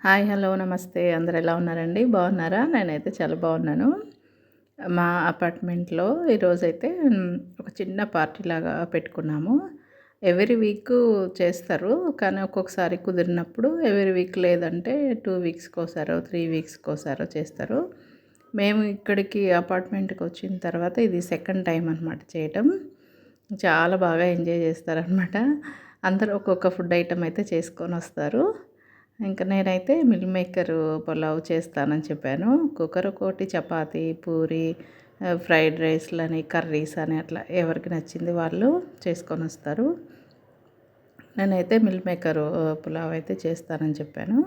Hi, hello, నమస్తే. అందరూ ఎలా ఉన్నారండి? బాగున్నారా? నేనైతే చాలా బాగున్నాను. మా అపార్ట్మెంట్‌లో ఈరోజైతే ఒక చిన్న పార్టీలాగా పెట్టుకున్నాము. ఎవ్రీ వీకు చేస్తారు. కానీ ఒక్కొక్కసారి కుదిరినప్పుడు ఎవ్రీ వీక్ లేదంటే 2 వీక్స్‌కోసారో, 3 వీక్స్‌కోసారో చేస్తారు. మేము ఇక్కడికి అపార్ట్మెంట్‌కి వచ్చిన తర్వాత ఇది సెకండ్ టైం అనమాట చేయటం. చాలా బాగా ఎంజాయ్ చేస్తారనమాట. అందరూ ఒక్కొక్క ఫుడ్ ఐటెమ్ అయితే చేసుకొనొస్తారు. ఇంక నేనైతే మిల్ మేకరు పులావ్ చేస్తానని చెప్పాను. ఒక్కొక్కటి చపాతీ, పూరి, ఫ్రైడ్ రైస్‌లని, కర్రీస్ అని అట్లా ఎవరికి నచ్చింది వాళ్ళు చేసుకొనొస్తారు. నేనైతే మిల్ మేకరు పులావ్ అయితే చేస్తానని చెప్పాను.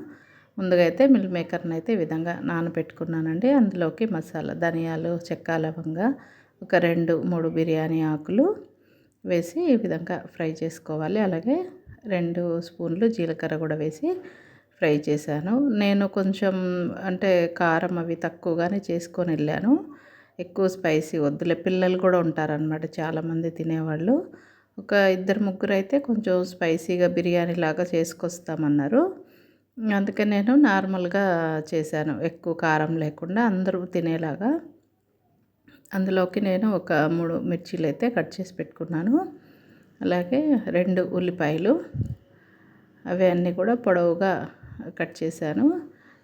ముందుగా అయితే మిల్ మేకర్‌నైతే ఈ విధంగా నానబెట్టుకున్నానండి. అందులోకి మసాలా, ధనియాలు, చెక్క, లవంగ, ఒక 2, 3 బిర్యానీ ఆకులు వేసి ఈ విధంగా ఫ్రై చేసుకోవాలి. అలాగే 2 స్పూన్లు జీలకర్ర కూడా వేసి ఫ్రై చేశాను. నేను కొంచెం అంటే కారం అవి తక్కువగానే చేసుకొనెళ్ళాను. ఎక్కువ స్పైసీ వద్దులే, పిల్లలు కూడా ఉంటారనమాట చాలామంది తినేవాళ్ళు. ఒక ఇద్దరు ముగ్గురైతే కొంచెం స్పైసీగా బిర్యానీలాగా చేసుకొస్తామన్నారు. అందుకని నేను నార్మల్గా చేశాను, ఎక్కువ కారం లేకుండా అందరూ తినేలాగా. అందులోకి నేను ఒక 3 మిర్చీలైతే కట్ చేసి పెట్టుకున్నాను. అలాగే 2 ఉల్లిపాయలు, అవి అన్నీ కూడా పొడవుగా కట్ చేశాను.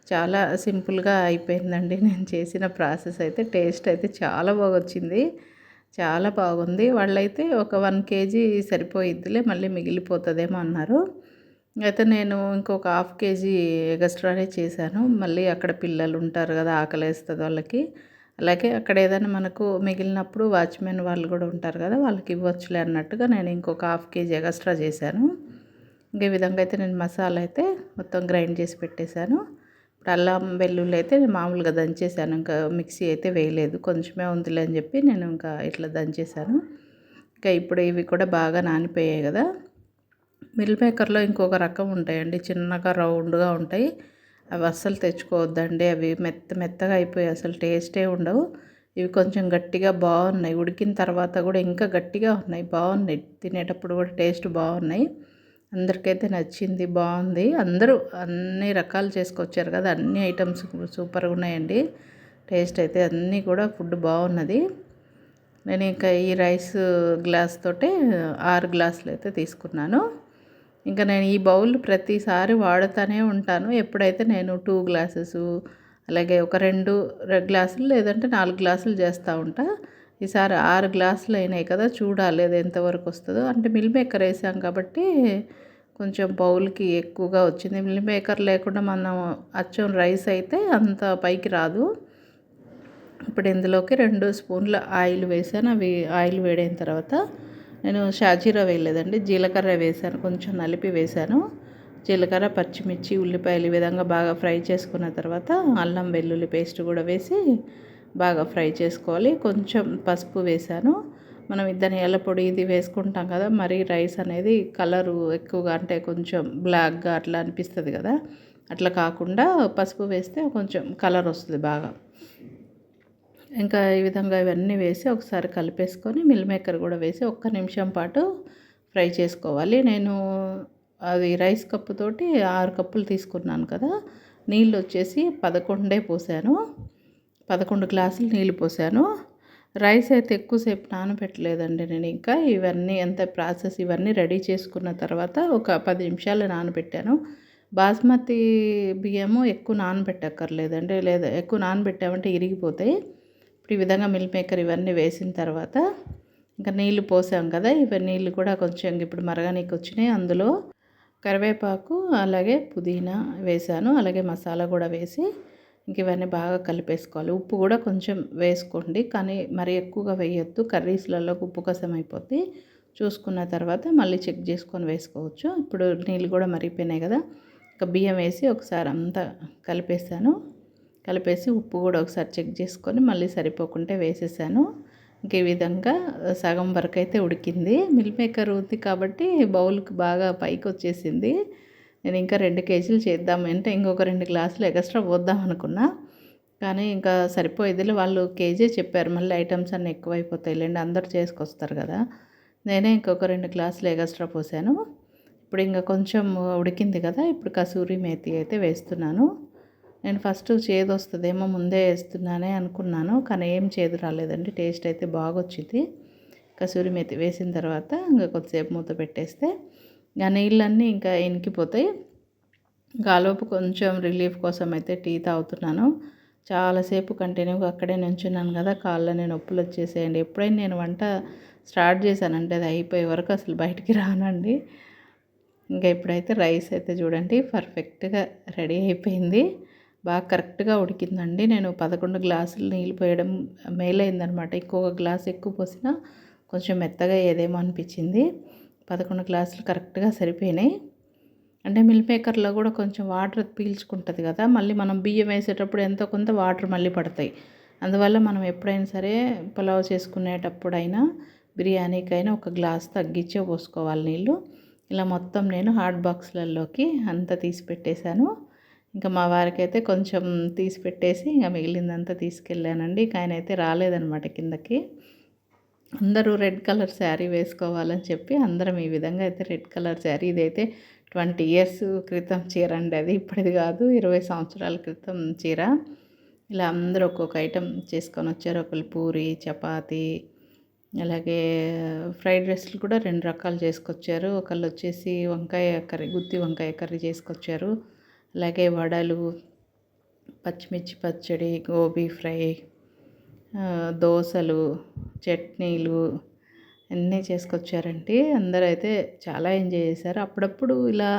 చాలా సింపుల్గా అయిపోయిందండి నేను చేసిన ప్రాసెస్ అయితే. టేస్ట్ అయితే చాలా బాగొచ్చింది. చాలా బాగుంది. వాళ్ళైతే ఒక 1 కేజీ సరిపోయిద్దిలే, మళ్ళీ మిగిలిపోతుందేమో అన్నారు. అయితే నేను ఇంకొక హాఫ్ కేజీ ఎగస్ట్రానే చేశాను. మళ్ళీ అక్కడ పిల్లలు ఉంటారు కదా, ఆకలేస్తుంది వాళ్ళకి. అలాగే అక్కడ ఏదైనా మనకు మిగిలినప్పుడు వాచ్మెన్ వాళ్ళు కూడా ఉంటారు కదా, వాళ్ళకి ఇవ్వచ్చులే అన్నట్టుగా నేను ఇంకొక హాఫ్ కేజీ ఎగస్ట్రా చేశాను. ఈ విధంగా అయితే నేను మసాలా అయితే మొత్తం గ్రైండ్ చేసి పెట్టేశాను. ఇప్పుడు అల్లం వెల్లుల్లి అయితే నేను మామూలుగా దంచేసాను. ఇంకా మిక్సీ అయితే వేయలేదు. కొంచెమే ఉందిలే అని చెప్పి నేను ఇంకా ఇట్లా దంచేసాను. ఇంకా ఇప్పుడు ఇవి కూడా బాగా నానిపోయాయి కదా. మిల్ మేకర్లో ఇంకొక రకం ఉంటాయండి, చిన్నగా రౌండ్గా ఉంటాయి. అవి అస్సలు తెచ్చుకోవద్దండి. అవి మెత్తగా అయిపోయి అసలు టేస్టే ఉండవు. ఇవి కొంచెం గట్టిగా బాగున్నాయి. ఉడికిన తర్వాత కూడా ఇంకా గట్టిగా ఉన్నాయి, బాగున్నాయి. తినేటప్పుడు కూడా టేస్ట్ బాగున్నాయి. అందరికైతే నచ్చింది, బాగుంది. అందరూ అన్ని రకాలు చేసుకొచ్చారు కదా, అన్ని ఐటమ్స్ సూపర్గా ఉన్నాయండి. టేస్ట్ అయితే అన్నీ కూడా ఫుడ్ బాగున్నది. నేను ఇంకా ఈ రైస్ గ్లాస్ తోటే 6 గ్లాసులు అయితే తీసుకున్నాను. ఇంకా నేను ఈ బౌల్ ప్రతిసారి వాడుతూనే ఉంటాను. ఎప్పుడైతే నేను 2 గ్లాసెస్, అలాగే ఒక 2 గ్లాసులు లేదంటే 4 గ్లాసులు చేస్తూ ఉంటా. ఈసారి 6 గ్లాసులు అయినాయి కదా, చూడాలి అది ఎంతవరకు వస్తుందో. అంటే మిల్ మేకర్ వేసాం కాబట్టి కొంచెం బౌల్కి ఎక్కువగా వచ్చింది. మిల్ మేకర్ లేకుండా మనం అచ్చం రైస్ అయితే అంత పైకి రాదు. ఇప్పుడు ఇందులోకి 2 స్పూన్ల ఆయిల్ వేసాను. అవి ఆయిల్ వేడైన తర్వాత నేను షాజీరా వేయలేదండి, జీలకర్ర వేసాను. కొంచెం నలిపి వేసాను. జీలకర్ర, పచ్చిమిర్చి, ఉల్లిపాయలు ఈ విధంగా బాగా ఫ్రై చేసుకున్న తర్వాత అల్లం వెల్లుల్లి పేస్ట్ కూడా వేసి బాగా ఫ్రై చేసుకోవాలి. కొంచెం పసుపు వేసాను. మనం ధనియాల పొడి ఇది వేసుకుంటాం కదా, మరి రైస్ అనేది కలరు ఎక్కువగా అంటే కొంచెం బ్లాక్గా అట్లా అనిపిస్తుంది కదా, అట్లా కాకుండా పసుపు వేస్తే కొంచెం కలర్ వస్తుంది బాగా. ఇంకా ఈ విధంగా ఇవన్నీ వేసి ఒకసారి కలిపేసుకొని మిల్ మేకర్ కూడా వేసి ఒక్క నిమిషం పాటు ఫ్రై చేసుకోవాలి. నేను అది రైస్ కప్పుతోటి 6 కప్పులు తీసుకున్నాను కదా, నీళ్ళు వచ్చేసి 11 పోసాను. 11 గ్లాసులు నీళ్ళు పోసాను. రైస్ అయితే ఎక్కువసేపు నానబెట్టలేదండి నేను. ఇంకా ఇవన్నీ ఎంత ప్రాసెస్ ఇవన్నీ రెడీ చేసుకున్న తర్వాత ఒక 10 నిమిషాలు నానబెట్టాను. బాస్మతి బియ్యము ఎక్కువ నానబెట్టక్కర్లేదండి, లేదా ఎక్కువ నానబెట్టామంటే ఇరిగిపోతాయి. ఇప్పుడు ఈ విధంగా మిల్ మేకర్ ఇవన్నీ వేసిన తర్వాత ఇంకా నీళ్ళు పోసాం కదా, ఇవన్నీ నీళ్ళు కూడా కొంచెం ఇప్పుడు మరగనీకి వచ్చినాయి. అందులో కరివేపాకు అలాగే పుదీనా వేసాను. అలాగే మసాలా కూడా వేసి ఇంక ఇవన్నీ బాగా కలిపేసుకోవాలి. ఉప్పు కూడా కొంచెం వేసుకోండి, కానీ మరీ ఎక్కువగా వేయొద్దు. కర్రీస్లలో ఉప్పు కసం అయిపోద్ది. చూసుకున్న తర్వాత మళ్ళీ చెక్ చేసుకొని వేసుకోవచ్చు. ఇప్పుడు నీళ్ళు కూడా మరిగిపోయినాయి కదా, ఇంకా బియ్యం వేసి ఒకసారి అంతా కలిపేసాను. కలిపేసి ఉప్పు కూడా ఒకసారి చెక్ చేసుకొని మళ్ళీ సరిపోకుంటే వేసేసాను. ఇంక ఈ విధంగా సగం వరకు అయితే ఉడికింది. మిల్ మేకర్ ఉంది కాబట్టి బౌల్కి బాగా పైకి వచ్చేసింది. నేను ఇంకా 2 కేజీలు చేద్దాం అంటే ఇంకొక 2 గ్లాసులు ఎక్స్ట్రా పోద్దాం అనుకున్నా, కానీ ఇంకా సరిపోయేదిలే. వాళ్ళు కేజీ చెప్పారు, మళ్ళీ ఐటమ్స్ అన్నీ ఎక్కువైపోతాయిలేండి, అందరూ చేసుకొస్తారు కదా. నేనే ఇంకొక 2 గ్లాసులు ఎక్స్ట్రా పోసాను. ఇప్పుడు ఇంకా కొంచెం ఉడికింది కదా, ఇప్పుడు కసూరి మేతి అయితే వేస్తున్నాను. నేను ఫస్ట్ చేదు వస్తుందేమో ముందే వేస్తున్నానే అనుకున్నాను, కానీ ఏం చేదు రాలేదండి. టేస్ట్ అయితే బాగా వచ్చింది. కసూరి మేతి వేసిన తర్వాత ఇంకా కొద్దిసేపు మూత పెట్టేస్తే ఇంకా నీళ్ళన్నీ ఇంకా ఇనికిపోతాయి. ఇంకా ఆలోపు కొంచెం రిలీఫ్ కోసం అయితే టీ తాగుతున్నాను. చాలాసేపు కంటిన్యూగా అక్కడే నించున్నాను కదా, కాళ్ళని నొప్పులు వచ్చేసేయండి. ఎప్పుడైనా నేను వంట స్టార్ట్ చేశానంటే అది అయిపోయే వరకు అసలు బయటికి రానండి. ఇంకా ఇప్పుడైతే రైస్ అయితే చూడండి పర్ఫెక్ట్గా రెడీ అయిపోయింది. బాగా కరెక్ట్గా ఉడికిందండి. నేను 11 గ్లాసులు నీళ్ళు పోయడం మేలైందనమాట. ఇంకొక గ్లాస్ ఎక్కువ పోసినా కొంచెం మెత్తగా ఏదేమో అనిపించింది. 11 గ్లాసులు కరెక్ట్గా సరిపోయినాయి. అంటే మిల్ మేకర్లో కూడా కొంచెం వాటర్ పీల్చుకుంటుంది కదా, మళ్ళీ మనం బియ్యం వేసేటప్పుడు ఎంతో కొంత వాటర్ మళ్ళీ పడతాయి. అందువల్ల మనం ఎప్పుడైనా సరే పులావ్ చేసుకునేటప్పుడైనా బిర్యానీకైనా ఒక గ్లాస్ తగ్గించే పోసుకోవాలి నీళ్ళు. ఇలా మొత్తం నేను హాట్ బాక్స్లలోకి అంతా తీసి పెట్టేశాను. ఇంకా మా వారికైతే కొంచెం తీసి పెట్టేసి ఇంకా మిగిలిందంతా తీసుకెళ్ళానండి. ఇంకా ఆయన అయితే రాలేదనమాట కిందకి. అందరూ రెడ్ కలర్ శారీ వేసుకోవాలని చెప్పి అందరం ఈ విధంగా అయితే రెడ్ కలర్ శారీ, ఇదైతే 20 ఇయర్స్ క్రితం చీర అండి. అది ఇప్పటిది కాదు, 20 సంవత్సరాల క్రితం చీర. ఇలా అందరూ ఒక్కొక్క ఐటెం చేసుకొని వచ్చారు. ఒకళ్ళు పూరి, చపాతి, అలాగే ఫ్రైడ్ రైస్లు కూడా 2 రకాలు చేసుకొచ్చారు. ఒకళ్ళు వచ్చేసి వంకాయ కర్రీ, గుత్తి వంకాయ కర్రీ చేసుకొచ్చారు. అలాగే వడలు, పచ్చిమిర్చి పచ్చడి, గోబీ ఫ్రై, దోసలు, చట్నీలు అన్నీ చేసుకొచ్చారండి. అందరూ అయితే చాలా ఎంజాయ్ చేశారు. అప్పుడప్పుడు ఇలా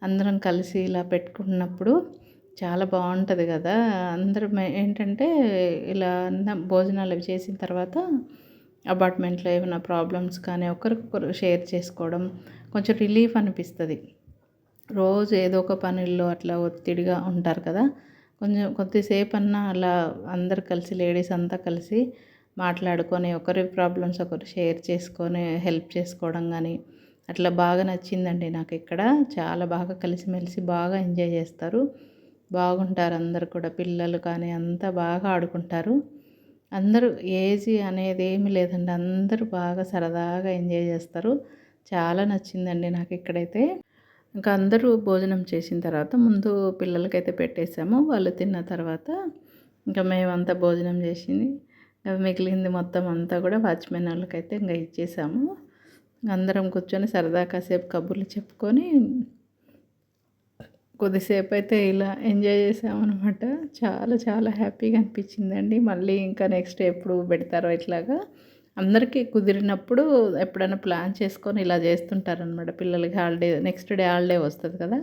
అందరం కలిసి ఇలా పెట్టుకున్నప్పుడు చాలా బాగుంటుంది కదా. అందరం ఏంటంటే ఇలా భోజనాలు అవి చేసిన తర్వాత అపార్ట్మెంట్లో ఏమైనా ప్రాబ్లమ్స్ కానీ ఒకరికొకరు షేర్ చేసుకోవడం కొంచెం రిలీఫ్ అనిపిస్తుంది. రోజు ఏదో ఒక పనుల్లో అట్లా ఒత్తిడిగా ఉంటారు కదా, కొంచెం కొద్దిసేపు అన్నా అలా అందరు కలిసి లేడీస్ అంతా కలిసి మాట్లాడుకొని ఒకరి ప్రాబ్లమ్స్ ఒకరు షేర్ చేసుకొని హెల్ప్ చేసుకోవడం కానీ అట్లా బాగా నచ్చిందండి నాకు. ఇక్కడ చాలా బాగా కలిసిమెలిసి బాగా ఎంజాయ్ చేస్తారు, బాగుంటారు అందరు కూడా. పిల్లలు కానీ అంతా బాగా ఆడుకుంటారు. అందరూ ఏజ్ అనేది ఏమీ లేదండి, అందరూ బాగా సరదాగా ఎంజాయ్ చేస్తారు. చాలా నచ్చిందండి నాకు ఇక్కడైతే. ఇంకా అందరూ భోజనం చేసిన తర్వాత ముందు పిల్లలకైతే పెట్టేసాము. వాళ్ళు తిన్న తర్వాత ఇంకా మేమంతా భోజనం చేసింది మిగిలింది మొత్తం అంతా కూడా వాచ్మెన్ వాళ్ళకైతే ఇంకా ఇచ్చేసాము. అందరం కూర్చొని సరదా కాసేపు కబుర్లు చెప్పుకొని కొద్దిసేపు అయితే ఇలా ఎంజాయ్ చేసామన్నమాట. చాలా చాలా హ్యాపీగా అనిపించిందండి. మళ్ళీ ఇంకా నెక్స్ట్ ఎప్పుడు పెడతారో ఇట్లాగా అందరికీ కుదిరినప్పుడు ఎప్పుడైనా ప్లాన్ చేసుకొని ఇలా చేస్తుంటారనమాట. పిల్లలకి హాలిడే నెక్స్ట్ డే హాలిడే వస్తుంది కదా,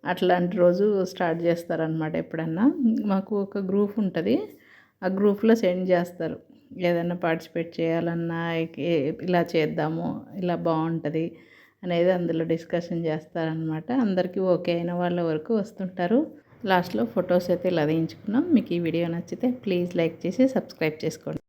అట్లాంటి రోజు స్టార్ట్ చేస్తారనమాట. ఎప్పుడన్నా మాకు ఒక గ్రూప్ ఉంటుంది, ఆ గ్రూప్లో సెండ్ చేస్తారు. ఏదైనా పార్టిసిపేట్ చేయాలన్నా ఇలా చేద్దాము, ఇలా బాగుంటుంది అనేది అందులో డిస్కషన్ చేస్తారనమాట. అందరికీ ఓకే అయిన వాళ్ళ వరకు వస్తుంటారు. లాస్ట్లో ఫొటోస్ అయితే ఇలా తీయించుకున్నాం. మీకు ఈ వీడియో నచ్చితే ప్లీజ్ లైక్ చేసి సబ్స్క్రైబ్ చేసుకోండి.